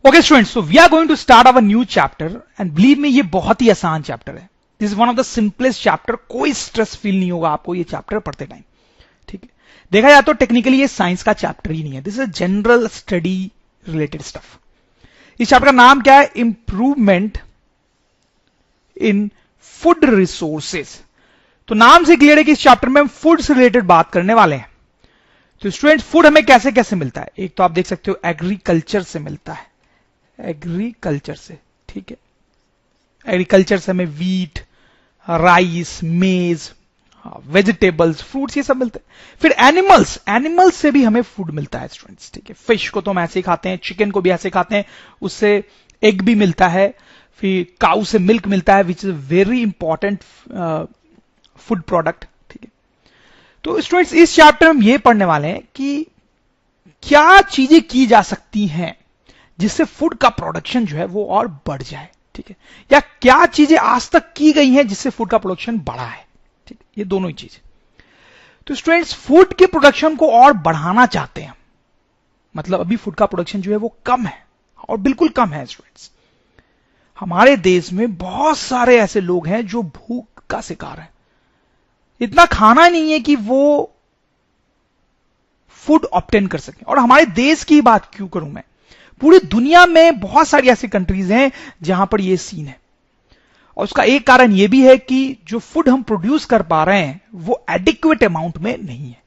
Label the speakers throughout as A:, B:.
A: Okay students, so we are going to start our new chapter and believe me ये बहुत ही आसान chapter है। This is one of the simplest chapter. कोई stress feel नहीं होगा आपको ये चैप्टर पढ़ते टाइम। ठीक है, देखा जाए तो टेक्निकली ये साइंस का चैप्टर ही नहीं है, this is general study related stuff. इस चैप्टर का नाम क्या है? Improvement in food resources. तो नाम से क्लियर है कि इस चैप्टर में हम फूड से रिलेटेड बात करने वाले हैं। तो स्टूडेंट्स, फूड हमें कैसे कैसे मिलता है? एक तो आप देख सकते हो एग्रीकल्चर से मिलता है, एग्रीकल्चर से। ठीक है, एग्रीकल्चर से हमें वीट, राइस, मेज, वेजिटेबल्स, फ्रूट्स ये सब मिलते हैं। फिर एनिमल्स, एनिमल्स से भी हमें फूड मिलता है स्टूडेंट्स। ठीक है, फिश को तो हम ऐसे ही खाते हैं, चिकन को भी ऐसे खाते हैं, उससे एग भी मिलता है। फिर काऊ से मिल्क मिलता है which is very important food product. ठीक है, तो स्टूडेंट्स इस चैप्टर में हम ये पढ़ने वाले हैं कि क्या चीजें की जा सकती हैं जिससे फूड का प्रोडक्शन जो है वो और बढ़ जाए। ठीक है, या क्या चीजें आज तक की गई हैं जिससे फूड का प्रोडक्शन बढ़ा है। ठीक है, ये दोनों ही चीज। तो स्टूडेंट्स, फूड के प्रोडक्शन को और बढ़ाना चाहते हैं, मतलब अभी फूड का प्रोडक्शन जो है वो कम है और बिल्कुल कम है स्टूडेंट्स। हमारे देश में बहुत सारे ऐसे लोग हैं जो भूख का शिकार हैं, इतना खाना नहीं है कि वो फूड ऑब्टेन कर सकें। और हमारे देश की बात क्यों करूं मैं, पूरी दुनिया में बहुत सारी ऐसी कंट्रीज हैं जहां पर ये सीन है। और उसका एक कारण यह भी है कि जो फूड हम प्रोड्यूस कर पा रहे हैं वो एडिक्वेट अमाउंट में नहीं है।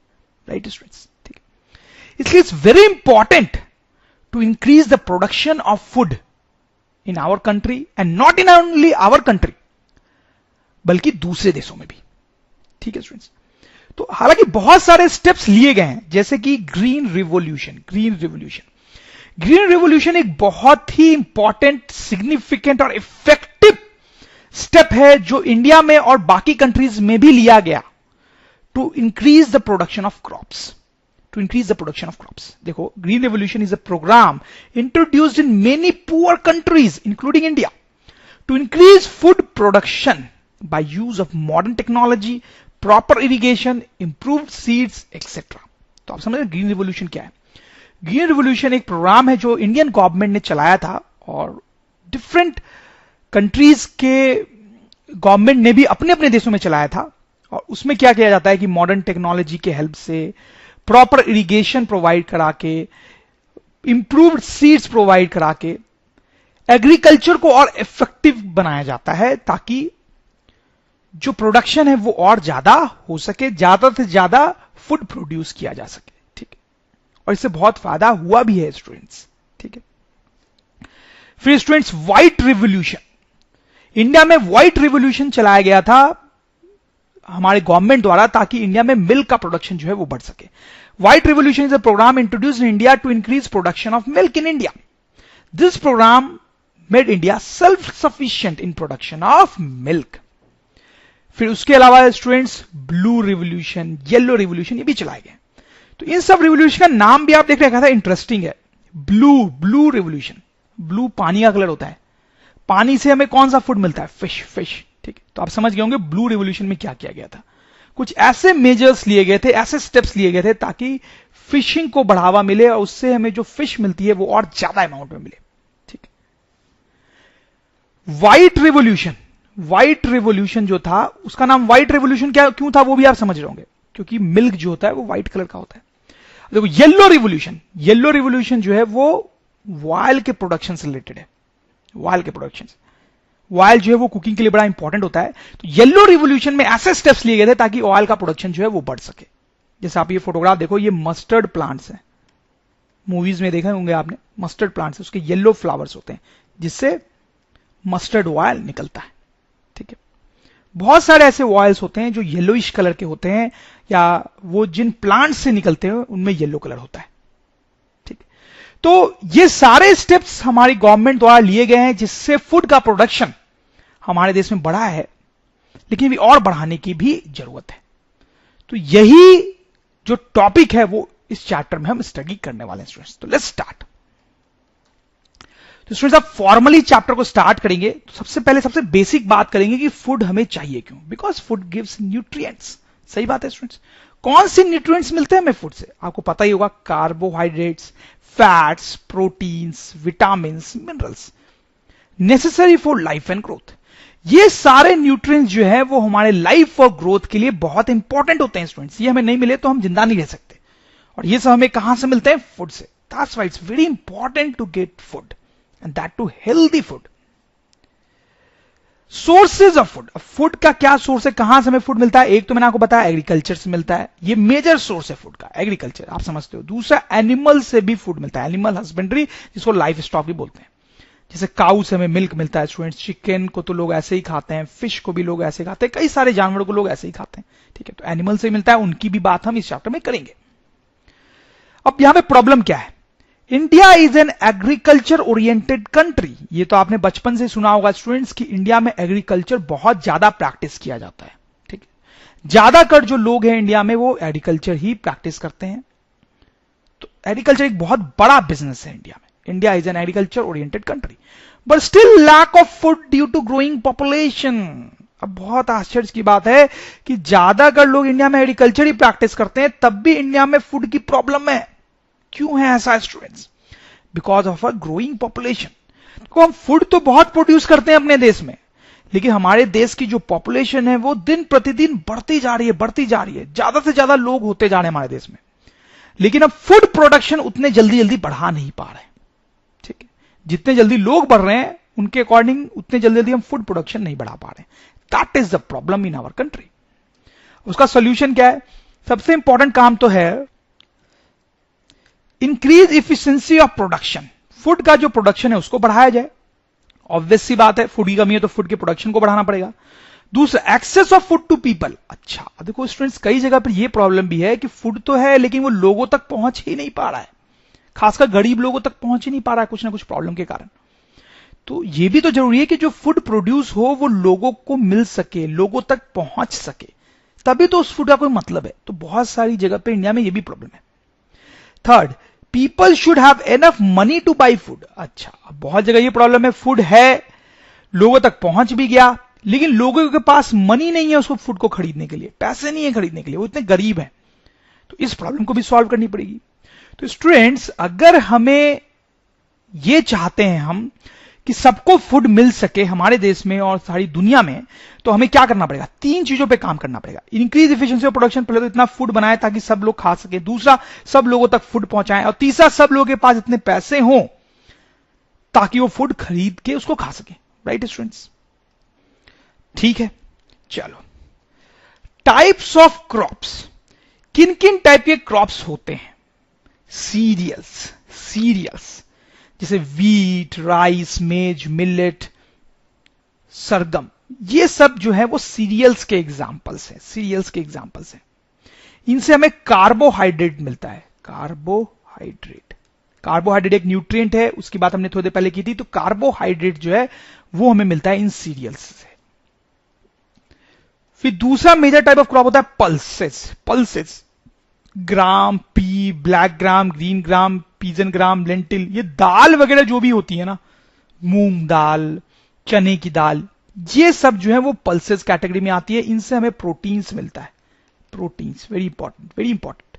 A: राइट स्टूडेंट्स, ठीक है, इसलिए it's very important to increase the production of food in our country and not in only our country, बल्कि दूसरे देशों में भी। ठीक है स्टूडेंट्स, तो हालांकि बहुत सारे स्टेप्स लिए गए हैं, जैसे कि ग्रीन रिवोल्यूशन। ग्रीन रिवोल्यूशन एक बहुत ही इंपॉर्टेंट, सिग्निफिकेंट और इफेक्टिव स्टेप है जो इंडिया में और बाकी कंट्रीज में भी लिया गया to increase the production of crops. देखो, green revolution is a program introduced in many poor countries including India to increase food production by use of modern technology, proper irrigation, improved seeds etcetera. तो आप समझ रहे green revolution क्या है? Green revolution एक programme है जो Indian government ने चलाया था और डिफरेंट कंट्रीज के गवर्नमेंट ने भी अपने अपने देशों में चलाया था। और उसमें क्या किया जाता है कि मॉडर्न टेक्नोलॉजी के हेल्प से, प्रॉपर इरिगेशन प्रोवाइड करा के, इंप्रूव्ड सीड्स प्रोवाइड करा के एग्रीकल्चर को और इफेक्टिव बनाया जाता है ताकि जो प्रोडक्शन है वो और ज्यादा हो सके, ज्यादा से ज्यादा फूड प्रोड्यूस किया जा सके। ठीक है, और इससे बहुत फायदा हुआ भी है स्टूडेंट्स। ठीक है, फिर स्टूडेंट्स, व्हाइट रिवोल्यूशन। इंडिया में व्हाइट रिवोल्यूशन चलाया गया था हमारे गवर्नमेंट द्वारा ताकि इंडिया में मिल्क का प्रोडक्शन जो है वो बढ़ सके। White revolution is a program introduced in India to increase production of milk in India. This program made India self sufficient in production of milk. फिर उसके अलावा students, blue revolution, yellow revolution ये भी चलाए गए। तो इन सब रिवोल्यूशन का नाम भी आप देख रहे हैं, इंटरेस्टिंग है। ब्लू रिवोल्यूशन, ब्लू पानी का कलर होता है। पानी से हमें कौन सा फूड मिलता है? फिश। ठीक है, तो आप समझ गए होंगे ब्लू रिवोल्यूशन में क्या किया गया था। कुछ ऐसे मेजर्स लिए गए थे, ऐसे स्टेप्स लिए गए थे ताकि फिशिंग को बढ़ावा मिले और उससे हमें जो फिश मिलती है वो और ज्यादा अमाउंट में मिले। ठीक है, व्हाइट रिवोल्यूशन जो था उसका नाम व्हाइट रिवोल्यूशन क्यों था वो भी आप समझ रहे होंगे, क्योंकि मिल्क जो होता है वो व्हाइट कलर का होता है। देखो, येलो रिवोल्यूशन जो है वो ऑयल के प्रोडक्शन से रिलेटेड है। ऑयल जो है वो कुकिंग के लिए बड़ा इंपॉर्टेंट होता है। तो येलो रिवोल्यूशन में ऐसे स्टेप्स लिए गए थे ताकि ऑयल का प्रोडक्शन जो है वो बढ़ सके। जैसे आप ये फोटोग्राफ देखो, ये मस्टर्ड प्लांट्स हैं, मूवीज में देखे होंगे आपने, मस्टर्ड प्लांट्स, उसके येलो फ्लावर्स होते हैं जिससे मस्टर्ड ऑयल निकलता है। ठीक है, बहुत सारे ऐसे ऑयल्स होते हैं जो येलोइश कलर के होते हैं, या वो जिन प्लांट्स से निकलते हैं उनमें येलो कलर होता है। ठीक है, तो ये सारे स्टेप्स हमारी गवर्नमेंट द्वारा लिए गए हैं जिससे फूड का प्रोडक्शन हमारे देश में बढ़ा है, लेकिन भी और बढ़ाने की भी जरूरत है। तो यही जो टॉपिक है वो इस चैप्टर में हम स्टडी करने वाले हैं स्टूडेंट्स। तो लेट्स स्टार्ट। तो स्टूडेंट्स, आप फॉर्मली चैप्टर को स्टार्ट करेंगे तो सबसे पहले सबसे बेसिक बात करेंगे कि फूड हमें चाहिए क्यों। Because food gives nutrients. सही बात है स्टूडेंट्स, कौन से न्यूट्रिएंट्स मिलते हैं हमें फूड से? आपको पता ही होगा, carbohydrates, fats, proteins, vitamins, minerals necessary for life and growth. ये सारे न्यूट्रिएंट्स जो है वो हमारे लाइफ और ग्रोथ के लिए बहुत इंपॉर्टेंट होते हैं स्टूडेंट्स। ये हमें नहीं मिले तो हम जिंदा नहीं रह सकते, और ये सब हमें कहां से मिलते हैं? फूड से। That's why it's very important to get food, and that to healthy food. Sources of food, food का क्या सोर्स है, कहां से हमें फूड मिलता है? एक तो मैंने आपको बताया एग्रीकल्चर से मिलता है, ये मेजर सोर्स है फूड का, एग्रीकल्चर, आप समझते हो। दूसरा, एनिमल से भी फूड मिलता है, एनिमल हस्बेंड्री, जिसको लाइफ स्टॉक भी बोलते हैं। जैसे काऊ से हमें मिल्क मिलता है स्टूडेंट्स, चिकन को तो लोग ऐसे ही खाते हैं, फिश को भी लोग ऐसे खाते हैं, कई सारे जानवरों को लोग ऐसे ही खाते हैं, ठीक है। तो एनिमल से मिलता है, उनकी भी बात हम इस चैप्टर में करेंगे। अब यहां पे प्रॉब्लम क्या है? India is an agriculture oriented country. ये तो आपने बचपन से सुना होगा स्टूडेंट्स कि इंडिया में एग्रीकल्चर बहुत ज्यादा प्रैक्टिस किया जाता है, ठीक है। ज्यादातर जो लोग हैं इंडिया में वो एग्रीकल्चर ही प्रैक्टिस करते हैं। तो एग्रीकल्चर एक बहुत बड़ा बिजनेस है इंडिया में। India is an agriculture oriented country, but still lack of food due to growing population. अब बहुत आश्चर्य की बात है कि ज्यादातर लोग इंडिया में एग्रीकल्चर ही प्रैक्टिस करते हैं, तब भी इंडिया में फूड की प्रॉब्लम है। क्यों है ऐसा students? Because of a growing population. तो हम फूड तो बहुत प्रोड्यूस करते हैं अपने देश में, लेकिन हमारे देश की जो पॉपुलेशन है वो दिन प्रतिदिन बढ़ती जा रही है, बढ़ती जा रही है, ज्यादा से ज्यादा लोग होते जा रहे हैं हमारे देश में, लेकिन अब फूड प्रोडक्शन उतने जल्दी जल्दी बढ़ा नहीं पा रहे, ठीक है। जितने जल्दी लोग बढ़ रहे हैं उनके अकॉर्डिंग उतने जल्दी जल्दी हम फूड प्रोडक्शन नहीं बढ़ा पा रहे। That is the problem in our country. उसका सोल्यूशन क्या है? सबसे इंपॉर्टेंट काम तो है increase efficiency of production. Food का जो प्रोडक्शन है उसको बढ़ाया जाए। ऑब्वियस सी बात है, फूड की कमी है तो फूड के प्रोडक्शन को बढ़ाना पड़ेगा। दूसरा, access of food to people. अच्छा देखो स्टूडेंट्स, कई जगह पर यह प्रॉब्लम भी है कि फूड तो है लेकिन वो लोगों तक पहुंच ही नहीं पा रहा है, खासकर गरीब लोगों तक पहुंच ही नहीं पा रहा है कुछ ना कुछ प्रॉब्लम के कारण। तो यह भी तो जरूरी है कि जो फूड प्रोड्यूस हो वो लोगों को मिल सके, लोगों तक पहुंच सके, तभी तो उस फूड का कोई मतलब है। तो बहुत सारी जगह पे इंडिया में यह भी प्रॉब्लम है। Third, people should have enough money two by food. अच्छा, अब बहुत जगह ये प्रॉब्लम है, फूड है, लोगों तक पहुंच भी गया, लेकिन लोगों के पास मनी नहीं है उसको फूड को खरीदने के लिए, पैसे नहीं है खरीदने के लिए, वो इतने गरीब हैं। तो इस प्रॉब्लम को भी सॉल्व करनी पड़ेगी। तो स्टूडेंट्स, अगर हमें ये चाहते हैं हम कि सबको फूड मिल सके हमारे देश में और सारी दुनिया में, तो हमें क्या करना पड़ेगा? 3 चीजों पे काम करना पड़ेगा। इंक्रीज एफिशिएंसी ऑफ प्रोडक्शन, पहले तो इतना फूड बनाए ताकि सब लोग खा सके। दूसरा, सब लोगों तक फूड पहुंचाएं। और तीसरा, सब लोगों के पास इतने पैसे हों ताकि वो फूड खरीद के उसको खा सके। Right students? ठीक है, चलो। टाइप्स ऑफ क्रॉप्स, किन किन टाइप के क्रॉप्स होते हैं? सीरियल्स जैसे वीट, राइस, मेज, मिलेट, सरगम, ये सब जो है वो सीरियल्स के एग्जांपल्स हैं, सीरियल्स के एग्जांपल्स हैं। इनसे हमें कार्बोहाइड्रेट मिलता है। कार्बोहाइड्रेट एक न्यूट्रिएंट है, उसकी बात हमने थोड़ी देर पहले की थी। तो कार्बोहाइड्रेट जो है वो हमें मिलता है इन सीरियल्स से। फिर दूसरा मेजर टाइप ऑफ क्रॉप होता है pulses, gram, pea, black gram, green gram, pigeon gram, lentil, ये दाल वगैरह जो भी होती है ना, मूंग दाल, चने की दाल, ये सब जो है वो पल्सेस कैटेगरी में आती है। इनसे हमें प्रोटीन्स मिलता है। Proteins very important.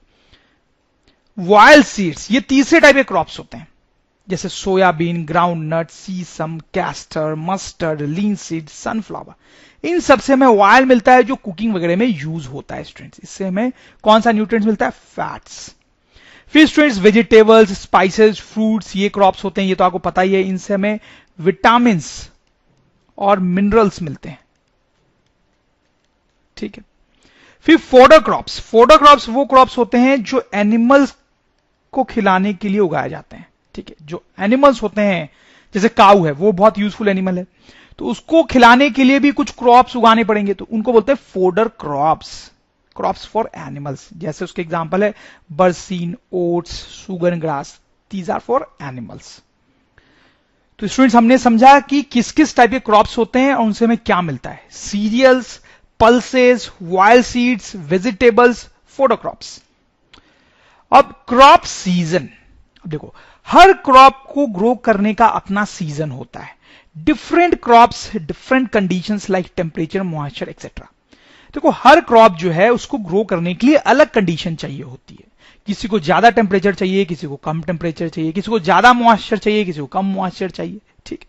A: Wild seeds, ये तीसरे टाइप के क्रॉप्स होते हैं, जैसे सोयाबीन, ग्राउंड नट, सीसम, कैस्टर, मस्टर्ड, लीन सीड, सनफ्लावर। इन सबसे हमें ऑयल मिलता है जो कुकिंग वगैरह में यूज होता है स्टूडेंट्स। इससे हमें कौन सा न्यूट्रिएंट्स मिलता है? फैट्स। फिर स्टूडेंट्स, वेजिटेबल्स, स्पाइसेस, फ्रूट्स, ये क्रॉप्स होते हैं, ये तो आपको पता ही है। इनसे हमें विटामिन्स और मिनरल्स मिलते हैं, ठीक है। फिर फोडर क्रॉप्स वो क्रॉप्स होते हैं जो एनिमल्स को खिलाने के लिए उगाए जाते हैं, ठीक है। जो एनिमल्स होते हैं, जैसे काऊ है, वो बहुत यूजफुल एनिमल है, तो उसको खिलाने के लिए भी कुछ क्रॉप्स उगाने पड़ेंगे, तो उनको बोलते हैं फोडर क्रॉप्स फॉर एनिमल्स। जैसे उसके एग्जांपल है berseem, oats, sugar grass, these are for animals. तो स्टूडेंट्स, हमने समझा कि किस किस टाइप के क्रॉप्स होते हैं और उनसे हमें क्या मिलता है। Cereals, pulses, wild seeds, vegetables, fodder crops. अब क्रॉप सीजन, अब देखो, हर क्रॉप को ग्रो करने का अपना सीजन होता है। Different crops, different conditions like temperature, moisture etcetera. देखो हर क्रॉप जो है उसको ग्रो करने के लिए अलग कंडीशन चाहिए होती है। किसी को ज्यादा टेम्परेचर चाहिए, किसी को कम टेम्परेचर चाहिए, किसी को ज्यादा मॉइस्चर चाहिए, किसी को कम मॉइस्चर चाहिए, ठीक है।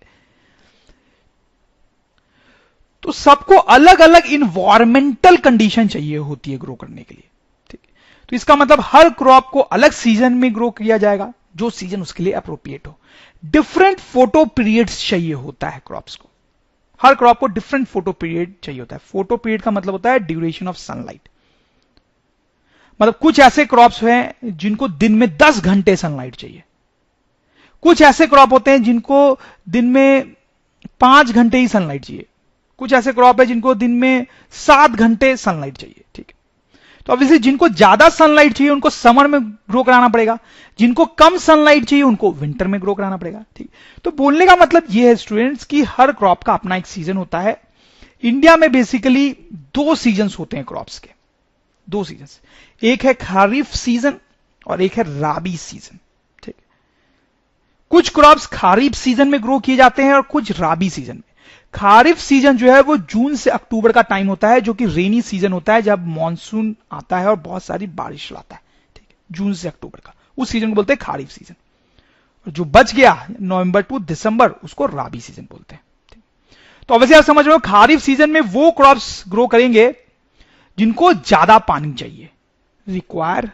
A: तो सबको अलग अलग इन्वायरमेंटल कंडीशन चाहिए होती है ग्रो करने के लिए, ठीक है। तो इसका मतलब हर क्रॉप को अलग सीजन में ग्रो किया जाएगा, जो सीजन उसके लिए अप्रोप्रिएट हो। डिफरेंट फोटो पीरियड्स चाहिए होता है क्रॉप्स को, हर क्रॉप को डिफरेंट फोटो पीरियड चाहिए होता है। फोटो पीरियड का मतलब होता है ड्यूरेशन ऑफ सनलाइट। मतलब कुछ ऐसे क्रॉप्स हैं जिनको दिन में 10 घंटे सनलाइट चाहिए, कुछ ऐसे क्रॉप होते हैं जिनको दिन में 5 घंटे ही सनलाइट चाहिए, कुछ ऐसे क्रॉप है जिनको दिन में 7 घंटे सनलाइट चाहिए, ठीक है। तो ऑब्वियसली जिनको ज्यादा सनलाइट चाहिए उनको समर में ग्रो कराना पड़ेगा, जिनको कम सनलाइट चाहिए उनको विंटर में ग्रो कराना पड़ेगा, ठीक। तो बोलने का मतलब यह है स्टूडेंट्स कि हर क्रॉप का अपना एक सीजन होता है। इंडिया में बेसिकली 2 सीजन्स होते हैं क्रॉप्स के, 2 सीजन्स, एक है खरीफ सीजन और एक है राबी सीजन, ठीक। कुछ क्रॉप्स खरीफ सीजन में ग्रो किए जाते हैं और कुछ राबी सीजन में। खरीफ सीजन जो है वो जून से अक्टूबर का टाइम होता है, जो कि रेनी सीजन होता है, जब मॉनसून आता है और बहुत सारी बारिश लाता है, ठीक है। जून से अक्टूबर का उस सीजन को बोलते हैं खरीफ सीजन। और जो बच गया नवंबर टू दिसंबर उसको राबी सीजन बोलते हैं, ठीक। तो ऑब्वियसली आप समझ रहे हो खरीफ सीजन में वो क्रॉप्स ग्रो करेंगे जिनको ज्यादा पानी चाहिए, रिक्वायर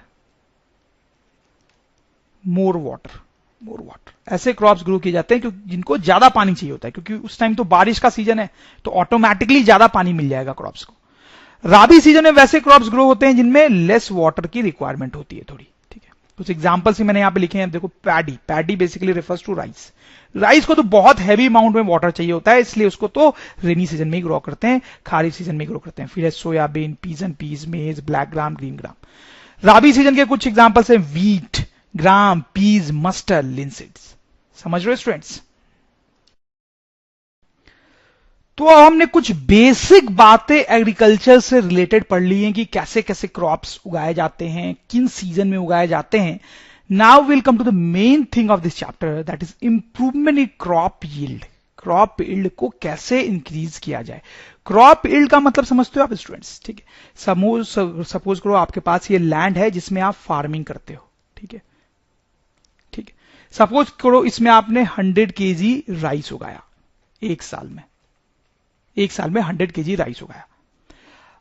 A: मोर वाटर, ऐसे क्रॉप्स ग्रो किए जाते हैं क्योंकि जिनको ज्यादा पानी चाहिए होता है, क्योंकि उस टाइम तो बारिश का सीजन है, तो ऑटोमेटिकली ज्यादा पानी मिल जाएगा क्रॉप्स को। राबी सीजन में वैसे क्रॉप्स ग्रो होते हैं जिनमें लेस वाटर की रिक्वायरमेंट होती है थोड़ी, ठीक है। कुछ एग्जांपल्स ही मैंने यहां पे लिखे हैं, देखो paddy basically refers to rice को तो बहुत हैवी अमाउंट में वाटर चाहिए होता है, इसलिए उसको तो रेनी सीजन में ही ग्रो करते हैं, खरीफ सीजन में ग्रो करते हैं। फिर है सोयाबीन, पीज एंड पीज, मेज, ब्लैक ग्राम, ग्रीन ग्राम। राबी सीजन के कुछ एग्जांपल्स हैं वीट, ग्राम, पीज, मस्टर्ड, लिनसीड्स। समझ रहे हो स्टूडेंट्स? तो हमने कुछ बेसिक बातें एग्रीकल्चर से रिलेटेड पढ़ ली हैं कि कैसे कैसे क्रॉप्स उगाए जाते हैं, किन सीजन में उगाए जाते हैं। Now will come to the main thing of this chapter, that is improvement in crop yield. Crop yield को कैसे इंक्रीज किया जाए। क्रॉप यील्ड का मतलब समझते हो आप स्टूडेंट्स, ठीक है। सपोज करो आपके पास ये लैंड है जिसमें आप फार्मिंग करते हो, ठीक है, ठीक है। सपोज करो इसमें आपने 100 केजी राइस उगाया एक साल में, 100 केजी राइस उगाया।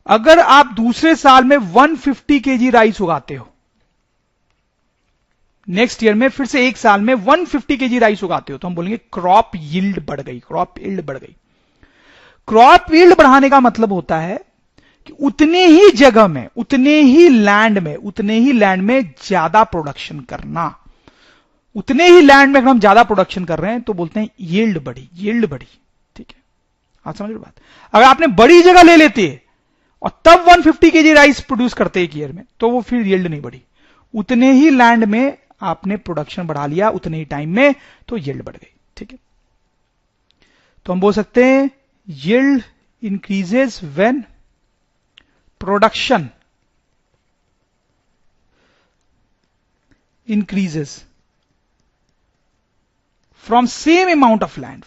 A: अगर आप दूसरे साल में 150 केजी राइस उगाते हो, नेक्स्ट ईयर में फिर से एक साल में 150 केजी राइस उगाते हो, तो हम बोलेंगे क्रॉप यील्ड बढ़ गई, क्रॉप यील्ड बढ़ गई। क्रॉप यील्ड बढ़ाने का मतलब होता है कि उतने ही जगह में, उतने ही लैंड में ज्यादा प्रोडक्शन करना। उतने ही लैंड में अगर हम ज्यादा प्रोडक्शन कर रहे हैं तो बोलते हैं यील्ड बढ़ी, ठीक है। आप समझ रहे बात? अगर आपने बड़ी जगह ले लेते और तब 150 केजी राइस प्रोड्यूस करते एक ईयर में, तो वो फिर यील्ड नहीं बढ़ी। उतने ही लैंड में आपने प्रोडक्शन बढ़ा लिया उतने ही टाइम में, तो यील्ड बढ़ गई, ठीक है। तो हम बोल सकते हैं yield increases when production increases from same amount of land,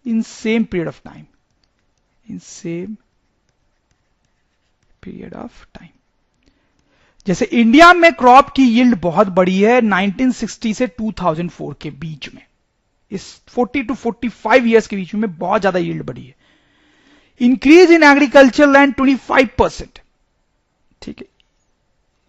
A: in same period of time, जैसे इंडिया में क्रॉप की यील्ड बहुत बड़ी है 1960 से 2004 के बीच में, इस 40 to 45 ईयर्स के बीच में बहुत ज्यादा यील्ड बढ़ी है। इंक्रीज इन एग्रीकल्चर लैंड 25%, ठीक है।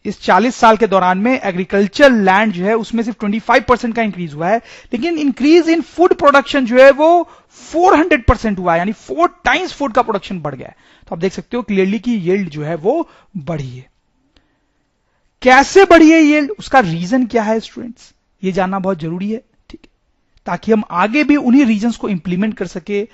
A: इस 40 साल के दौरान में एग्रीकल्चर लैंड जो है उसमें सिर्फ 25% का इंक्रीज हुआ है, लेकिन इंक्रीज इन फूड प्रोडक्शन जो है वो 400% हुआ है, यानी 4 टाइम्स फूड का प्रोडक्शन बढ़ गया है। तो आप देख सकते हो क्लियरली कि यील्ड जो है वो बढ़ी है। कैसे बढ़ी है यील्ड, उसका रीजन क्या है स्टूडेंट्स, ये जानना बहुत जरूरी है, ठीक है, ताकि हम आगे भी उन्हीं रीजंस को इंप्लीमेंट कर सके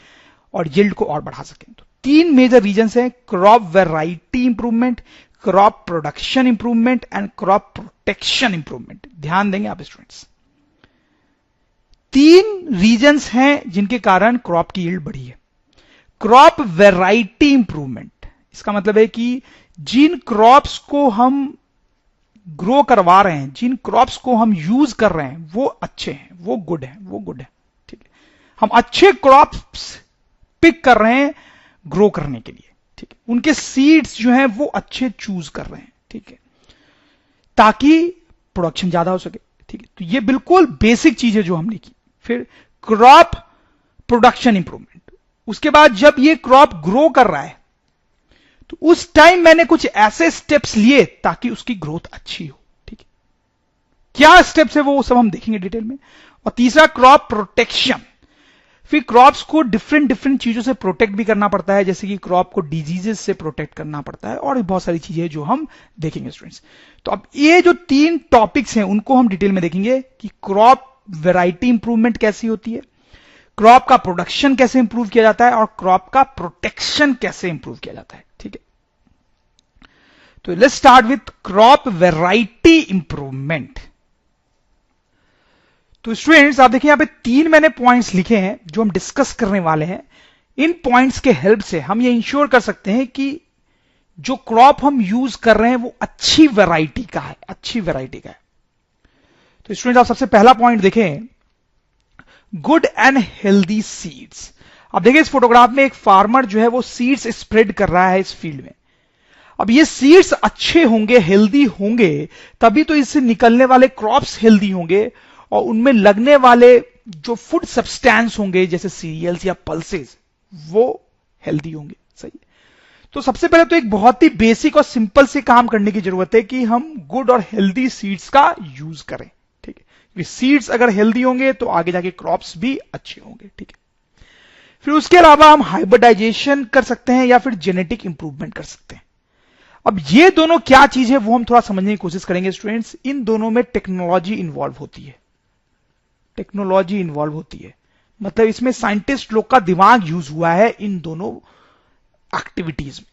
A: और यील्ड को और बढ़ा सकें। तो 3 मेजर रीजंस हैं, crop variety improvement, crop production improvement and crop protection improvement. ध्यान देंगे आप स्टूडेंट्स, 3 रीजंस हैं जिनके कारण क्रॉप की यील्ड बढ़ी है। क्रॉप वैरायटी इंप्रूवमेंट, इसका मतलब है कि जिन क्रॉप्स को हम ग्रो करवा रहे हैं, जिन क्रॉप्स को हम यूज कर रहे हैं वो अच्छे हैं, वो गुड है, ठीक है। हम अच्छे क्रॉप्स पिक कर रहे हैं ग्रो करने के लिए, ठीक है। उनके सीड्स जो हैं वो अच्छे चूज कर रहे हैं, ठीक है, ताकि प्रोडक्शन ज्यादा हो सके, ठीक है। तो ये बिल्कुल बेसिक चीज है जो हमने की। फिर क्रॉप प्रोडक्शन इंप्रूवमेंट, उसके बाद जब ये क्रॉप ग्रो कर रहा है तो उस टाइम मैंने कुछ ऐसे स्टेप्स लिए ताकि उसकी ग्रोथ अच्छी हो, ठीक है। क्या स्टेप्स है वो सब हम देखेंगे डिटेल में। और तीसरा क्रॉप प्रोटेक्शन, फिर क्रॉप्स को डिफरेंट चीजों से प्रोटेक्ट भी करना पड़ता है, जैसे कि क्रॉप को डिजीजेस से प्रोटेक्ट करना पड़ता है, और बहुत सारी चीजें जो हम देखेंगे स्टूडेंट्स। तो अब ये जो 3 टॉपिक्स हैं उनको हम डिटेल में देखेंगे कि क्रॉप वैरायटी इंप्रूवमेंट कैसी होती है, क्रॉप का प्रोडक्शन कैसे इंप्रूव किया जाता है, और क्रॉप का प्रोटेक्शन कैसे इंप्रूव किया जाता है, ठीक है। तो let's start with crop variety improvement. तो स्टूडेंट्स आप देखिए, यहां पे 3 मैंने पॉइंट्स लिखे हैं जो हम डिस्कस करने वाले हैं। इन पॉइंट्स के हेल्प से हम ये इंश्योर कर सकते हैं कि जो क्रॉप हम यूज कर रहे हैं वो अच्छी वैरायटी का है, अच्छी वैरायटी का है। तो स्टूडेंट्स आप सबसे पहला पॉइंट देखें, गुड एंड हेल्दी सीड्स। अब देखिए इस फोटोग्राफ में एक फार्मर जो है वो सीड्स स्प्रेड कर रहा है इस फील्ड में। अब ये सीड्स अच्छे होंगे, हेल्दी होंगे, तभी तो इससे निकलने वाले क्रॉप्स हेल्दी होंगे, और उनमें लगने वाले जो फूड सब्सटेंस होंगे जैसे सीरियल्स या पल्सेस वो हेल्दी होंगे, सही। तो सबसे पहले तो एक बहुत ही बेसिक और सिंपल से काम करने की जरूरत है कि हम गुड और हेल्दी सीड्स का यूज करें, ठीक है। क्योंकि सीड्स अगर हेल्दी होंगे तो आगे जाके क्रॉप्स भी अच्छे होंगे, ठीक है। फिर उसके अलावा हम हाइब्रिडाइजेशन कर सकते हैं या फिर जेनेटिक इंप्रूवमेंट कर सकते हैं। अब ये दोनों क्या चीज है वो हम थोड़ा समझने की कोशिश करेंगे स्टूडेंट्स। इन दोनों में टेक्नोलॉजी इन्वॉल्व होती है, टेक्नोलॉजी इन्वॉल्व होती है, मतलब इसमें साइंटिस्ट लोग का दिमाग यूज हुआ है इन दोनों एक्टिविटीज में।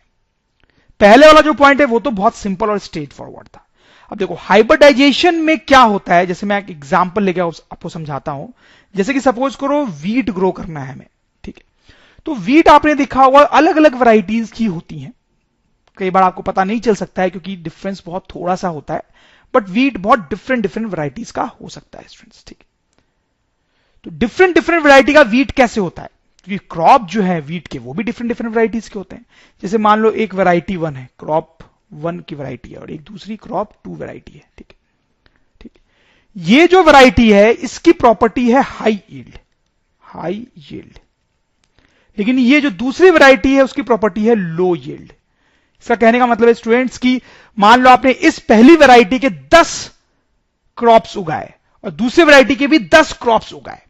A: पहले वाला जो पॉइंट है वो तो बहुत सिंपल और स्ट्रेट फॉरवर्ड था। अब देखो हाइब्रिडाइजेशन में क्या होता है, जैसे मैं एक एग्जांपल लेके आपको समझाता हूं। जैसे कि सपोज करो वीट ग्रो करना है हमें, ठीक है। तो वीट आपने देखा होगा अलग अलग वैरायटीज की होती हैं। कई बार आपको पता नहीं चल सकता है क्योंकि डिफरेंस बहुत थोड़ा सा होता है, बट वीट बहुत डिफरेंट वैरायटीज का हो सकता है स्टूडेंट्स, ठीक है। तो डिफरेंट वैरायटी का वीट कैसे होता है, क्योंकि क्रॉप जो है वीट के वो भी डिफरेंट वैरायटीज के होते हैं। जैसे मान लो एक वैरायटी 1 है, क्रॉप 1 की वैरायटी है, और एक दूसरी क्रॉप 2 वैरायटी है, ठीक है, ठीक है। ये जो वैरायटी है इसकी प्रॉपर्टी है हाई यील्ड, लेकिन ये जो दूसरी वैरायटी है उसकी प्रॉपर्टी है लो यील्ड। इसका कहने का मतलब है स्टूडेंट्स की मान लो आपने इस पहली वैरायटी के 10 क्रॉप्स उगाए और दूसरी वैरायटी के भी 10 क्रॉप्स उगाए,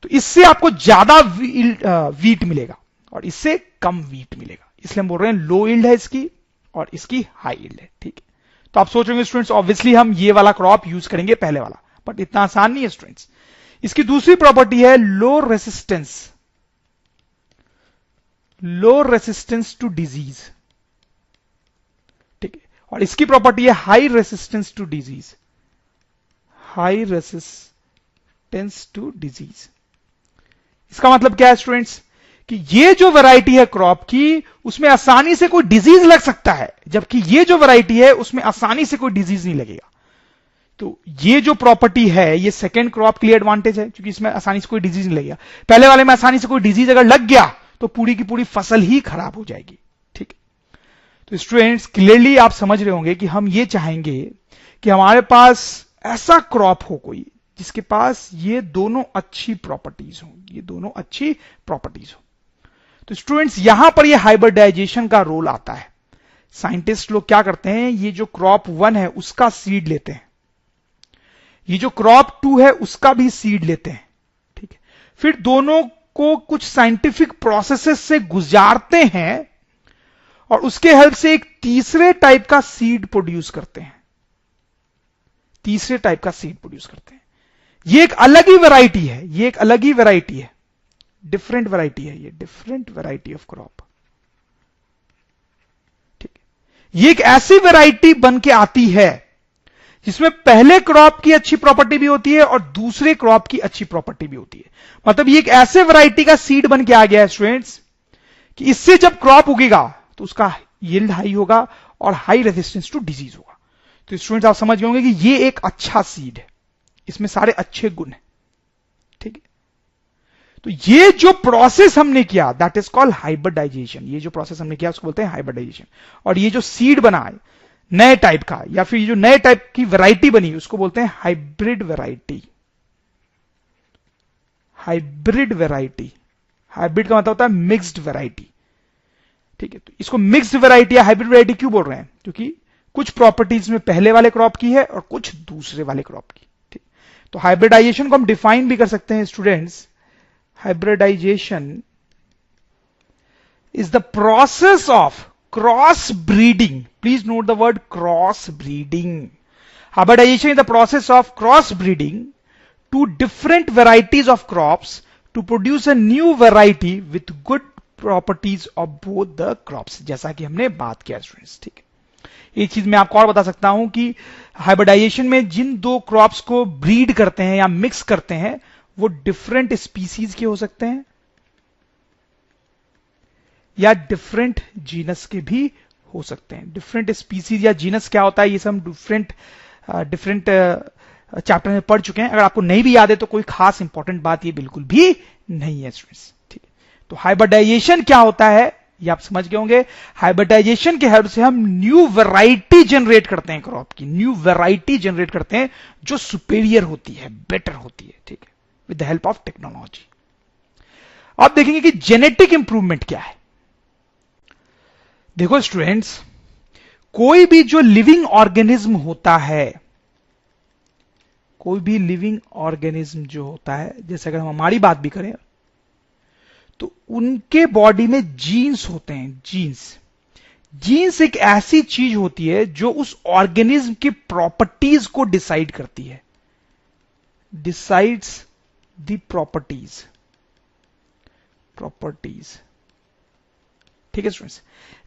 A: तो इससे आपको ज्यादा वीट मिलेगा और इससे कम वीट मिलेगा, इसलिए हम बोल रहे हैं लो यील्ड है इसकी और इसकी हाई यील्ड है, ठीक है। तो आप सोच रहे होंगे स्टूडेंट्स ऑब्वियसली हम ये वाला क्रॉप यूज करेंगे पहले वाला, बट इतना आसान नहीं है स्टूडेंट्स। इसकी दूसरी प्रॉपर्टी है लो रेसिस्टेंस टू डिजीज, ठीक है, और इसकी प्रॉपर्टी है हाई रेसिस्टेंस टू डिजीज। इसका मतलब क्या है स्टूडेंट्स कि ये जो वैरायटी है क्रॉप की उसमें आसानी से कोई डिजीज लग सकता है, जबकि ये जो वैरायटी है उसमें आसानी से कोई डिजीज नहीं लगेगा। तो ये जो प्रॉपर्टी है ये सेकेंड क्रॉप के लिए एडवांटेज है, क्योंकि इसमें आसानी से कोई डिजीज नहीं लगेगा। पहले वाले में आसानी से कोई डिजीज अगर लग गया तो पूरी की पूरी फसल ही खराब हो जाएगी, ठीक है। तो स्टूडेंट्स क्लियरली आप समझ रहे होंगे कि हम ये चाहेंगे कि हमारे पास ऐसा क्रॉप हो कोई जिसके पास ये दोनों अच्छी प्रॉपर्टीज हो, तो स्टूडेंट्स यहां पर ये हाइब्रिडाइजेशन का रोल आता है। साइंटिस्ट लोग क्या करते हैं, ये जो क्रॉप 1 है उसका सीड लेते हैं, ये जो क्रॉप 2 है उसका भी सीड लेते हैं, ठीक है। फिर दोनों को कुछ साइंटिफिक प्रोसेसेस से गुजारते हैं और उसके हेल्प से एक तीसरे टाइप का सीड प्रोड्यूस करते हैं, ये एक अलग ही वैरायटी है, डिफरेंट वैरायटी ऑफ क्रॉप, ठीक है। ये एक ऐसी वैरायटी बन के आती है जिसमें पहले क्रॉप की अच्छी प्रॉपर्टी भी होती है और दूसरे क्रॉप की अच्छी प्रॉपर्टी भी होती है। मतलब ये एक ऐसे वैरायटी का सीड बन के आ गया है स्टूडेंट्स कि इससे जब क्रॉप उगेगा तो उसका यील्ड हाई होगा और हाई रेजिस्टेंस टू डिजीज होगा। तो स्टूडेंट्स आप समझ गए होंगे कि ये एक अच्छा सीड है, इसमें सारे अच्छे गुण हैं, ठीक है। तो ये जो प्रोसेस हमने किया दैट इज कॉल्ड हाइब्रिडाइजेशन। ये जो प्रोसेस हमने किया उसको बोलते हैं हाइब्रिडाइजेशन। और ये जो सीड बना है नए टाइप का, या फिर ये जो नए टाइप की वैरायटी बनी उसको बोलते हैं hybrid variety. Hybrid variety, hybrid का मतलब होता है मिक्स्ड वैरायटी। ठीक है, तो इसको मिक्स्ड वैरायटी या हाइब्रिड वैरायटी क्यों बोल रहे हैं? क्योंकि कुछ प्रॉपर्टीज में पहले वाले क्रॉप की है और कुछ दूसरे वाले क्रॉप की। ठीक, तो हाइब्रिडाइजेशन को हम डिफाइन भी कर सकते हैं students. Hybridization is the process of cross breeding. Please note the word cross breeding. Hybridization is the process of cross breeding two different varieties of crops to produce a new variety with good properties of both the crops, जैसा कि हमने बात किया students. ठीक है, एक चीज मैं आपको और बता सकता हूं कि हाइब्रिडाइजेशन में जिन दो क्रॉप्स को ब्रीड करते हैं या मिक्स करते हैं वो डिफरेंट स्पीसीज के हो सकते हैं या डिफरेंट जीनस के भी हो सकते हैं। डिफरेंट स्पीसीज या जीनस क्या होता है ये सब हम डिफरेंट चैप्टर में पढ़ चुके हैं। अगर आपको नहीं भी याद है तो कोई खास इंपॉर्टेंट बात ये बिल्कुल भी नहीं है स्टूडेंट्स। ठीक है, तो हाइब्रिडाइजेशन क्या होता है ये आप समझ गए होंगे। हाइब्रिडाइजेशन के हेल्प से हम न्यू वैरायटी जनरेट करते हैं, क्रॉप की न्यू वैरायटी जनरेट करते हैं जो सुपेरियर होती है, बेटर होती है। ठीक है, with the help of technology. अब देखेंगे कि जेनेटिक इंप्रूवमेंट क्या है। देखो स्टूडेंट्स, कोई भी जो लिविंग ऑर्गेनिज्म होता है, कोई भी लिविंग ऑर्गेनिज्म जो होता है, जैसे अगर हम हमारी बात भी करें तो उनके बॉडी में जीन्स होते हैं। जीन्स एक ऐसी चीज होती है जो उस ऑर्गेनिज्म की प्रॉपर्टीज को डिसाइड करती है, डिसाइड्स द प्रॉपर्टीज। ठीक है स्टूडेंट्स,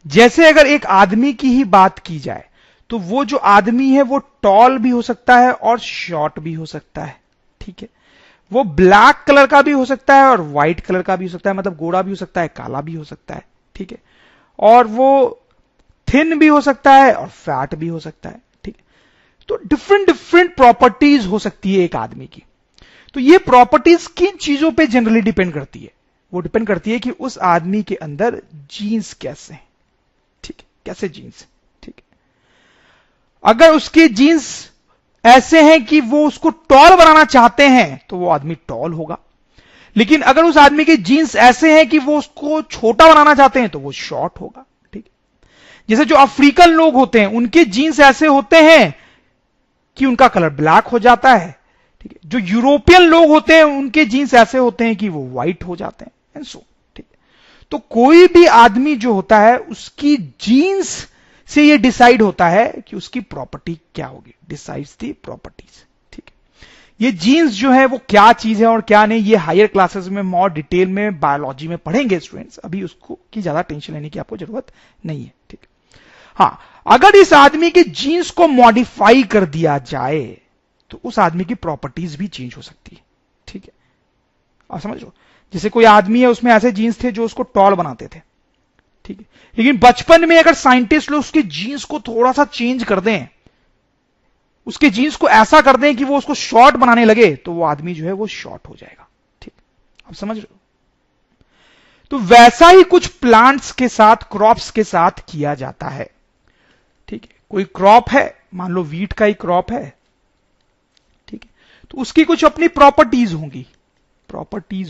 A: जैसे अगर एक आदमी की ही बात की जाए तो वो जो आदमी है वो टॉल भी हो सकता है और शॉर्ट भी हो सकता है। ठीक है, वो ब्लैक कलर का भी हो सकता है और व्हाइट कलर का भी हो सकता है, मतलब गोरा भी हो सकता है, काला भी हो सकता है। ठीक है, और वो थिन भी हो सकता है और फैट भी हो सकता है। ठीक है, तो डिफरेंट प्रॉपर्टीज हो सकती है एक आदमी की। तो ये प्रॉपर्टीज किन चीजों पे जनरली डिपेंड करती है? वो डिपेंड करती है कि उस आदमी के अंदर जीन्स कैसे हैं। ठीक है, कैसे जीन्स। ठीक है, अगर उसके जीन्स ऐसे हैं कि वो उसको टॉल बनाना चाहते हैं तो वो आदमी टॉल होगा, लेकिन अगर उस आदमी के जीन्स ऐसे हैं कि वो उसको छोटा बनाना चाहते हैं तो वो शॉर्ट होगा। ठीक है, जैसे जो अफ्रीकन लोग होते हैं उनके जीन्स ऐसे होते हैं कि उनका कलर ब्लैक हो जाता है। ठीक है, जो यूरोपियन लोग होते हैं उनके जीन्स ऐसे होते हैं कि वो व्हाइट हो जाते हैं एंड सो। ठीक है, तो कोई भी आदमी जो होता है उसकी जीन्स से ये डिसाइड होता है कि उसकी प्रॉपर्टी क्या होगी, डिसाइड्स दी प्रॉपर्टीज। ठीक है, ये जीन्स जो है वो क्या चीज है और क्या नहीं, ये हायर क्लासेस में और डिटेल में बायोलॉजी में पढ़ेंगे स्टूडेंट्स, अभी उसको की ज्यादा टेंशन लेने की आपको जरूरत नहीं है। ठीक है, हाँ, अगर इस आदमी के जीन्स को मॉडिफाई कर दिया जाए तो उस आदमी की प्रॉपर्टीज भी चेंज हो सकती है। ठीक है, आप समझ लो, जैसे कोई आदमी है उसमें ऐसे जीन्स थे जो उसको टॉल बनाते थे। ठीक है, लेकिन बचपन में अगर साइंटिस्ट लोग उसके जीन्स को थोड़ा सा चेंज कर दें, उसके जीन्स को ऐसा कर दें कि वो उसको शॉर्ट बनाने लगे तो वो आदमी जो है वो शॉर्ट हो जाएगा। ठीक, आप समझ रहे हो? तो वैसा ही कुछ प्लांट्स के साथ, क्रॉप्स के साथ किया जाता है। ठीक है, कोई क्रॉप है, मान लो वीट का ही क्रॉप है। ठीक है, तो उसकी कुछ अपनी प्रॉपर्टीज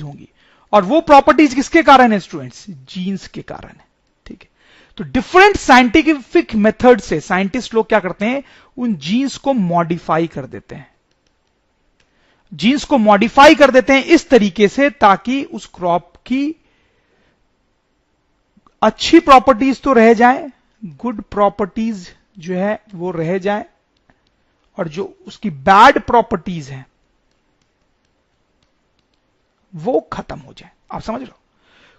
A: होंगी और वो प्रॉपर्टीज किसके कारण है स्टूडेंट्स? जीन्स के कारण है। ठीक है, तो डिफरेंट साइंटिफिक मेथड से साइंटिस्ट लोग क्या करते हैं, उन जीन्स को मॉडिफाई कर देते हैं। जीन्स को मॉडिफाई कर देते हैं इस तरीके से ताकि उस क्रॉप की अच्छी प्रॉपर्टीज तो रह जाए, गुड प्रॉपर्टीज जो है वो रह जाए, और जो उसकी बैड प्रॉपर्टीज हैं वो खत्म हो जाए। आप समझ लो,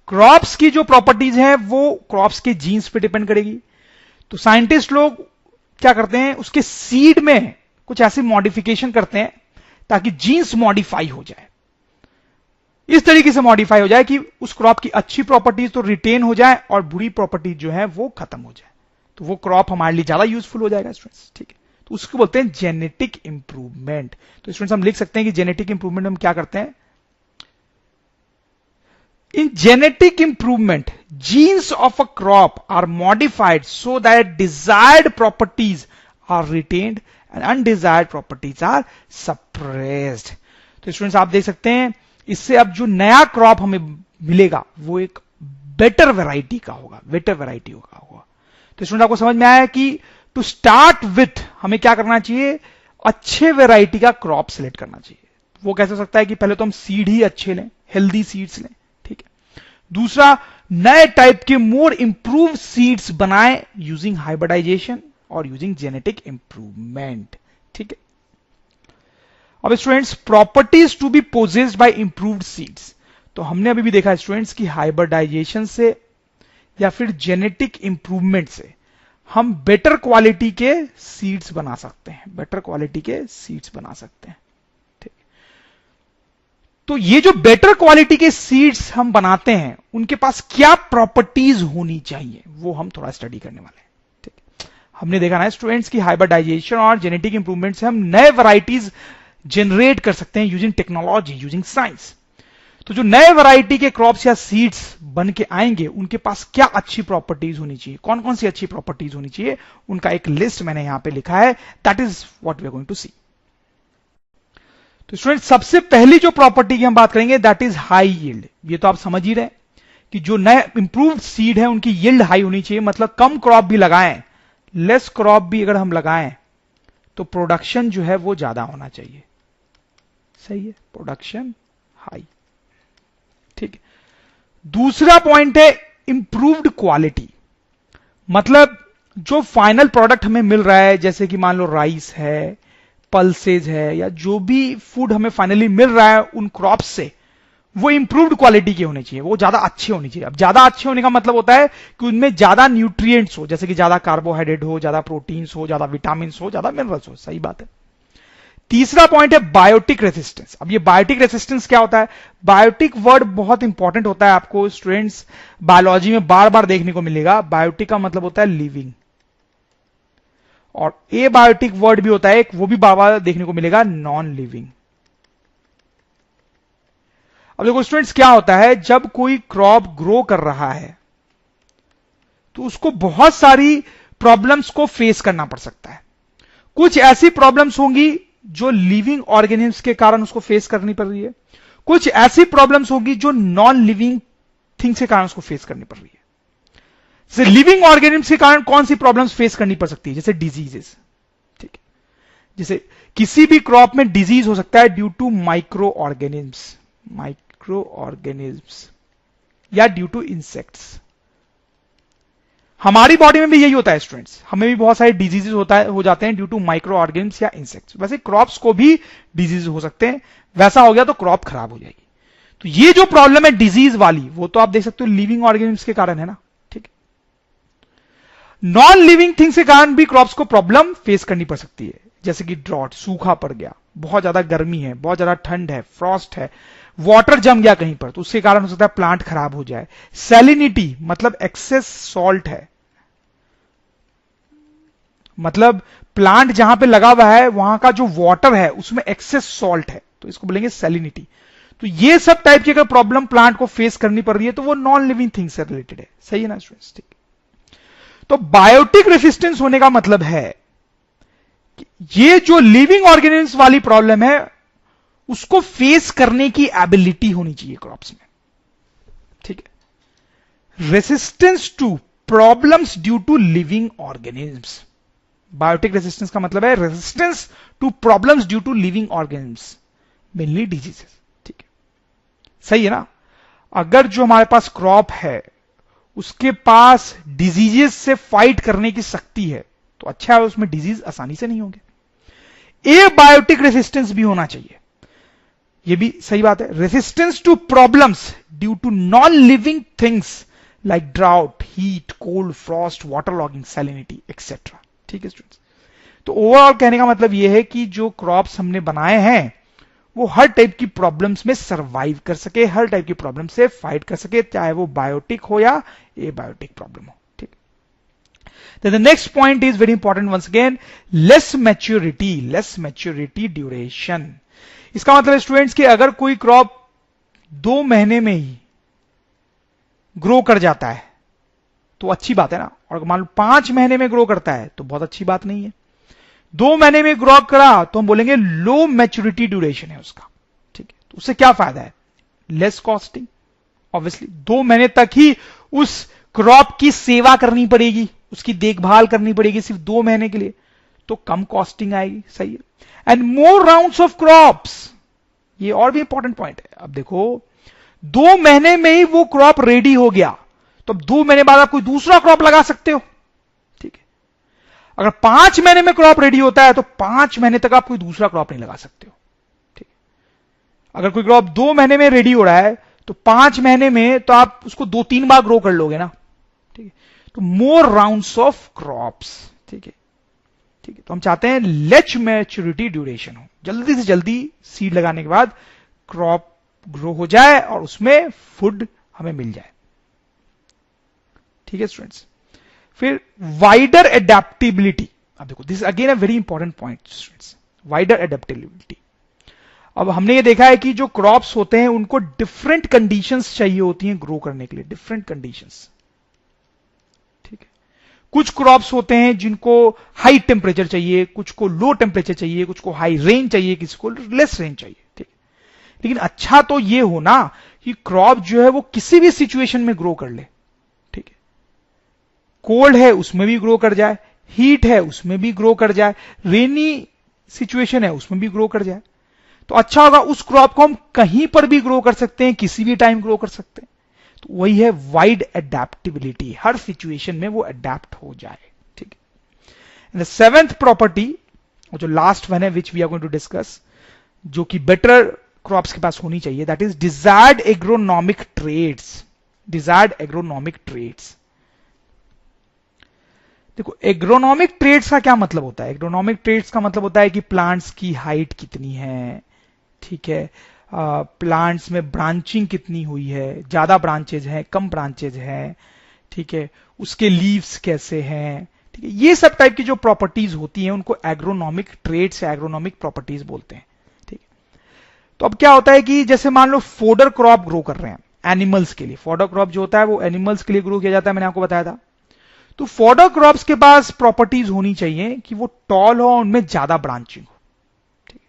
A: क्रॉप्स की जो प्रॉपर्टीज हैं वो क्रॉप्स के जीन्स पे डिपेंड करेगी। तो साइंटिस्ट लोग क्या करते हैं, उसके सीड में कुछ ऐसी मॉडिफिकेशन करते हैं ताकि जीन्स मॉडिफाई हो जाए, इस तरीके से मॉडिफाई हो जाए कि उस क्रॉप की अच्छी प्रॉपर्टीज तो रिटेन हो जाए और बुरी प्रॉपर्टीज जो है वो खत्म हो जाए, तो वो क्रॉप हमारे लिए ज्यादा यूजफुल हो जाएगा स्टूडेंट्स। ठीक है, तो उसको बोलते हैं जेनेटिक इंप्रूवमेंट। तो स्टूडेंट्स हम लिख सकते हैं कि जेनेटिक इंप्रूवमेंट हम क्या करते हैं, In genetic improvement, genes of a crop are modified so that desired properties are retained and undesired properties are suppressed. तो स्टूडेंट्स आप देख सकते हैं इससे अब जो नया क्रॉप हमें मिलेगा वो एक बेटर वैरायटी का होगा, बेटर वैरायटी का होगा। तो स्टूडेंट आपको समझ में आया कि टू स्टार्ट विथ हमें क्या करना चाहिए, अच्छे वैरायटी का क्रॉप सिलेक्ट करना चाहिए। वो कैसे हो सकता है कि पहले तो हम सीड ही अच्छे लें, हेल्दी सीड्स लें, ठीक है। दूसरा, नए टाइप के मोर इंप्रूव सीड्स बनाएं यूजिंग हाइब्रिडाइजेशन और यूजिंग जेनेटिक इंप्रूवमेंट, ठीक है। अब students, properties to be possessed by improved seeds, तो हमने अभी भी देखा स्टूडेंट्स की हाइब्रिडाइजेशन से या फिर जेनेटिक इंप्रूवमेंट से हम बेटर क्वालिटी के सीड्स बना सकते हैं, बेटर क्वालिटी के सीड्स बना सकते हैं, ठीक। तो ये जो बेटर क्वालिटी के सीड्स हम बनाते हैं उनके पास क्या प्रॉपर्टीज होनी चाहिए वो हम थोड़ा स्टडी करने वाले हैं, ठीक। हमने देखा ना स्टूडेंट्स की हाइब्रिडाइजेशन और जेनेटिक इंप्रूवमेंट से हम नए वैरायटीज जनरेट कर सकते हैं यूजिंग टेक्नोलॉजी, यूजिंग साइंस। तो जो नए वैरायटी के क्रॉप्स या सीड्स बन के आएंगे उनके पास क्या अच्छी प्रॉपर्टीज होनी चाहिए, कौन कौन सी अच्छी प्रॉपर्टीज होनी चाहिए, उनका एक लिस्ट मैंने यहां पे लिखा है। That is what we are going to see. तो स्टूडेंट, सबसे पहली जो प्रॉपर्टी की हम बात करेंगे दैट इज हाई यील्ड। ये तो आप समझ ही रहे कि जो नए इंप्रूव्ड सीड है उनकी यील्ड हाई होनी चाहिए, मतलब कम क्रॉप भी लगाएं, लेस क्रॉप भी अगर हम लगाएं तो प्रोडक्शन जो है वो ज्यादा होना चाहिए, सही है, प्रोडक्शन हाई, ठीक है। दूसरा पॉइंट है इंप्रूव्ड क्वालिटी, मतलब जो फाइनल प्रोडक्ट हमें मिल रहा है, जैसे कि मान लो राइस है, पल्सेज है, या जो भी फूड हमें फाइनली मिल रहा है उन क्रॉप्स से, वो इंप्रूव्ड क्वालिटी के होने चाहिए, वो ज्यादा अच्छे होने चाहिए। अब ज्यादा अच्छे होने का मतलब होता है कि उनमें ज्यादा न्यूट्रिएंट्स हो, जैसे कि ज्यादा कार्बोहाइड्रेट हो, ज्यादा प्रोटीन्स हो, ज्यादा विटामिन हो, ज्यादा मिनरल्स हो, सही बात है। तीसरा पॉइंट है बायोटिक रेसिस्टेंस। अब ये बायोटिक रेसिस्टेंस क्या होता है, बायोटिक वर्ड बहुत इंपॉर्टेंट होता है, आपको स्टूडेंट्स बायोलॉजी में बार बार देखने को मिलेगा। बायोटिक का मतलब होता है लिविंग, और ए बायोटिक वर्ड भी होता है एक, वो भी बार बार देखने को मिलेगा, नॉन लिविंग। अब देखो स्टूडेंट्स, क्या होता है जब कोई क्रॉप ग्रो कर रहा है तो उसको बहुत सारी प्रॉब्लम्स को फेस करना पड़ सकता है। कुछ ऐसी प्रॉब्लम्स होंगी जो लिविंग ऑर्गेनिम्स के कारण उसको फेस करनी पड़ रही है, कुछ ऐसी प्रॉब्लम्स होगी जो नॉन लिविंग थिंग्स के कारण उसको फेस करनी पड़ रही है। जैसे लिविंग ऑर्गेनिम्स के कारण कौन सी प्रॉब्लम्स फेस करनी पड़ सकती है, जैसे डिजीजेस, ठीक है। जैसे किसी भी क्रॉप में डिजीज हो सकता है ड्यू टू माइक्रो ऑर्गेनिम्स या ड्यू टू इंसेक्ट्स। हमारी बॉडी में भी यही होता है स्टूडेंट्स, हमें भी बहुत सारे डिजीजेस हो जाते हैं ड्यू टू माइक्रो ऑर्गेनिम्स या इंसेक्ट्स। वैसे क्रॉप्स को भी डिजीज हो सकते हैं, वैसा हो गया तो क्रॉप खराब हो जाएगी। तो ये जो प्रॉब्लम है डिजीज वाली, वो तो आप देख सकते हो लिविंग ऑर्गेनिम्स के कारण है ना, ठीक है। नॉन लिविंग थिंग्स के कारण भी क्रॉप्स को प्रॉब्लम फेस करनी पड़ सकती है, जैसे कि ड्रॉट, सूखा पड़ गया, बहुत ज्यादा गर्मी है, बहुत ज्यादा ठंड है, फ्रॉस्ट है, वाटर जम गया कहीं पर, तो उसके कारण हो सकता है प्लांट खराब हो जाए। सैलिनिटी मतलब एक्सेस सॉल्ट है, मतलब प्लांट जहां पे लगा हुआ है वहां का जो वाटर है उसमें एक्सेस सॉल्ट है, तो इसको बोलेंगे सैलिनिटी। तो ये सब टाइप की अगर प्रॉब्लम प्लांट को फेस करनी पड़ रही है तो वो नॉन लिविंग थिंग से रिलेटेड है, सही है ना स्टूडेंट्स, ठीक। तो बायोटिक रेसिस्टेंस होने का मतलब है कि ये जो लिविंग ऑर्गेनिम्स वाली प्रॉब्लम है उसको फेस करने की एबिलिटी होनी चाहिए क्रॉप्स में, ठीक है। Resistance to problems due to living organisms, biotic resistance का मतलब है resistance to problems due to living organisms, mainly diseases, ठीक है, सही है ना। अगर जो हमारे पास क्रॉप है उसके पास डिजीजेस से फाइट करने की शक्ति है तो अच्छा है, उसमें डिजीज आसानी से नहीं होंगे। ए बायोटिक रेसिस्टेंस भी होना चाहिए, ये भी सही बात है। Resistance to problems due to non living things like drought, heat, cold, frost, water logging, salinity etcetera, ठीक है स्टूडेंट्स। तो ओवरऑल कहने का मतलब यह है कि जो क्रॉप्स हमने बनाए हैं वो हर टाइप की प्रॉब्लम्स में सरवाइव कर सके, हर टाइप की प्रॉब्लम से फाइट कर सके, चाहे वो बायोटिक हो या एबायोटिक प्रॉब्लम हो, ठीक। Then the next point is very important once again, less maturity duration। इसका मतलब स्टूडेंट्स कि अगर कोई क्रॉप 2 महीने में ही ग्रो कर जाता है तो अच्छी बात है ना, और मान लो 5 महीने में ग्रो करता है तो बहुत अच्छी बात नहीं है। 2 महीने में ग्रो करा तो हम बोलेंगे लो मैच्योरिटी ड्यूरेशन है उसका, ठीक है। तो उससे क्या फायदा है? लेस कॉस्टिंग, ऑब्वियसली 2 महीने तक ही उस क्रॉप की सेवा करनी पड़ेगी, उसकी देखभाल करनी पड़ेगी सिर्फ 2 महीने के लिए, तो कम कॉस्टिंग आएगी, सही है। And more rounds of crops, ये और भी इंपॉर्टेंट पॉइंट है। अब देखो 2 महीने में ही वो क्रॉप रेडी हो गया, तो अब 2 महीने बाद आप कोई दूसरा क्रॉप लगा सकते हो, ठीक है। अगर 5 महीने में क्रॉप रेडी होता है तो 5 महीने तक आप कोई दूसरा क्रॉप नहीं लगा सकते हो, ठीक है। अगर कोई क्रॉप 2 महीने में रेडी हो रहा है तो 5 महीने में तो आप उसको 2-3 बार ग्रो कर लोगे ना, ठीक है। तो मोर राउंड्स ऑफ क्रॉप्स, ठीक है, ठीक है। तो हम चाहते हैं लेच मैच्योरिटी ड्यूरेशन हो, जल्दी से जल्दी सीड लगाने के बाद क्रॉप ग्रो हो जाए और उसमें फूड हमें मिल जाए, ठीक है स्टूडेंट्स। फिर वाइडर एडेप्टेबिलिटी, अब देखो this again a very important point students, wider adaptability. अब हमने ये देखा है कि जो क्रॉप्स होते हैं उनको डिफरेंट कंडीशंस चाहिए होती हैं ग्रो करने के लिए, डिफरेंट कंडीशंस, ठीक है। कुछ क्रॉप्स होते हैं जिनको हाई टेम्परेचर चाहिए, कुछ को लो टेम्परेचर चाहिए, कुछ को हाई रेंज चाहिए, किसी को लेस रेंज चाहिए, ठीक है। लेकिन अच्छा तो ये हो ना कि क्रॉप जो है वो किसी भी सिचुएशन में ग्रो कर ले, ठीक है। कोल्ड है उसमें भी ग्रो कर जाए, हीट है उसमें भी ग्रो कर जाए, रेनी सिचुएशन है उसमें भी ग्रो कर जाए, तो अच्छा होगा। उस क्रॉप को हम कहीं पर भी ग्रो कर सकते हैं, किसी भी टाइम ग्रो कर सकते हैं, तो वही है वाइड एडेप्टेबिलिटी, हर सिचुएशन में वो अडेप्ट हो जाए, ठीक है। द 7th प्रॉपर्टी, जो लास्ट वन है which we are going to discuss, जो कि बेटर क्रॉप्स के पास होनी चाहिए, that is desired agronomic traits, desired agronomic traits. देखो एग्रोनॉमिक ट्रेड्स का क्या मतलब होता है? एग्रोनॉमिक ट्रेड्स का मतलब होता है कि प्लांट्स की हाइट कितनी है, ठीक है, प्लांट्स में ब्रांचिंग कितनी हुई है, ज्यादा ब्रांचेज है, कम ब्रांचेज है, ठीक है, उसके लीव्स कैसे हैं, ठीक है। ये सब टाइप की जो प्रॉपर्टीज होती हैं उनको एग्रोनॉमिक ट्रेड्स या एग्रोनॉमिक प्रॉपर्टीज बोलते हैं, ठीक है। तो अब क्या होता है कि जैसे मान लो फोडर क्रॉप ग्रो कर रहे हैं एनिमल्स के लिए, फोडर क्रॉप जो होता है वो एनिमल्स के लिए ग्रो किया जाता है, मैंने आपको बताया था। तो फोडर क्रॉप्स के पास प्रॉपर्टीज होनी चाहिए कि वो टॉल हो, उनमें ज्यादा ब्रांचिंग हो, ठीक है,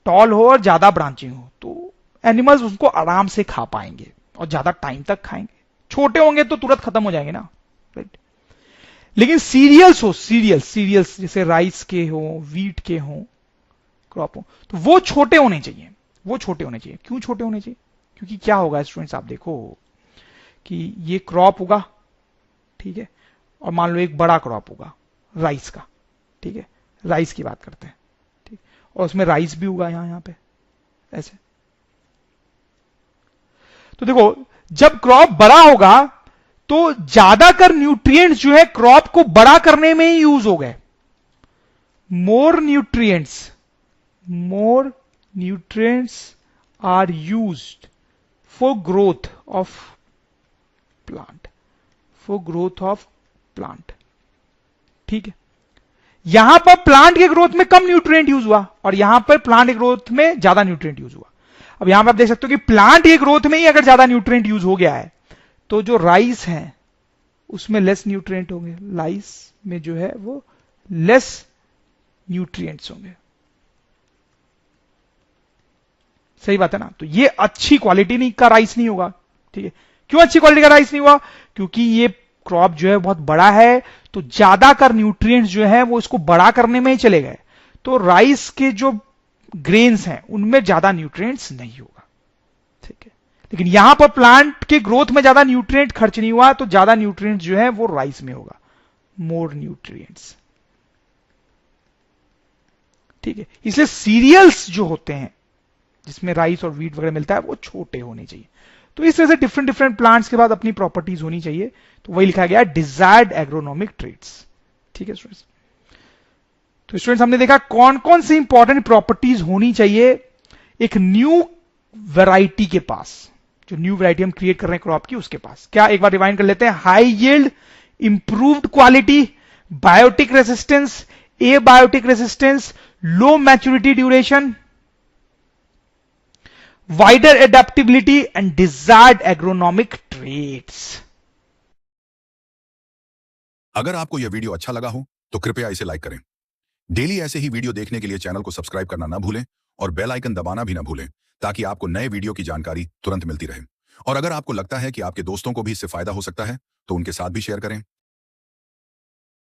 A: टॉल हो और ज्यादा ब्रांचिंग हो, तो एनिमल्स उसको आराम से खा पाएंगे और ज्यादा टाइम तक खाएंगे। छोटे होंगे तो तुरंत खत्म हो जाएंगे ना, राइट। लेकिन सीरियल्स हो, सीरियल्स जैसे राइस के हो, वीट के हो, क्रॉप हो, तो वो छोटे होने चाहिए, वो छोटे होने चाहिए। क्यों छोटे होने चाहिए? क्योंकि क्या होगा स्टूडेंट्स, आप देखो कि ये क्रॉप होगा, ठीक है, और मान लो एक बड़ा क्रॉप होगा राइस का, ठीक है, राइस की बात करते हैं, ठीक, और उसमें राइस भी होगा यहां पे ऐसे। तो देखो जब क्रॉप बड़ा होगा तो ज्यादातर न्यूट्रिएंट्स जो है क्रॉप को बड़ा करने में ही यूज हो गए। More nutrients are used for growth of plant, ठीक है। यहां पर प्लांट के ग्रोथ में कम न्यूट्रिएंट यूज हुआ और यहां पर प्लांट के ग्रोथ में ज्यादा न्यूट्रिएंट यूज हुआ। अब यहां पर आप देख सकते हो कि प्लांट के ग्रोथ में ही अगर ज्यादा न्यूट्रिएंट यूज हो गया है तो जो राइस है उसमें लेस न्यूट्रिएंट होंगे, राइस में जो है वो लेस न्यूट्रिएंट्स होंगे, सही बात है ना। तो ये अच्छी क्वालिटी का राइस नहीं होगा, ठीक है। क्यों अच्छी क्वालिटी का राइस नहीं हुआ? क्योंकि ये क्रॉप जो है बहुत बड़ा है, तो ज्यादातर न्यूट्रिएंट्स जो है वो इसको बड़ा करने में ही चले गए, तो राइस के जो ग्रेन्स हैं उनमें ज्यादा न्यूट्रिएंट्स नहीं होगा, ठीक है। लेकिन यहां पर प्लांट के ग्रोथ में ज्यादा न्यूट्रिएंट खर्च नहीं हुआ, तो ज्यादा न्यूट्रिएंट्स जो है वो राइस में होगा, मोर न्यूट्रिएंट्स, ठीक है। इसलिए सीरियल्स जो होते हैं जिसमें राइस और व्हीट वगैरह मिलता है वो छोटे होने चाहिए। तो इस तरह से डिफरेंट प्लांट्स के बाद अपनी प्रॉपर्टीज होनी चाहिए, तो वही लिखा गया डिजायर्ड एग्रोनॉमिक ट्रेट्स, ठीक है स्टूडेंट्स। तो स्टूडेंट्स हमने देखा कौन कौन सी इंपॉर्टेंट प्रॉपर्टीज होनी चाहिए एक न्यू वैरायटी के पास, जो न्यू वैरायटी हम क्रिएट कर रहे हैं क्रॉप की उसके पास। क्या एक बार रिवाइंड कर लेते हैं? High yield, improved quality, biotic resistance, abiotic resistance, low maturity duration, wider adaptability and desired agronomic traits.
B: अगर आपको यह वीडियो अच्छा लगा हो तो कृपया इसे लाइक करें। डेली ऐसे ही वीडियो देखने के लिए चैनल को सब्सक्राइब करना ना भूलें और बेल आइकन दबाना भी ना भूलें ताकि आपको नए वीडियो की जानकारी तुरंत मिलती रहे। और अगर आपको लगता है कि आपके दोस्तों को भी इससे फायदा हो सकता है तो उनके साथ भी शेयर करें।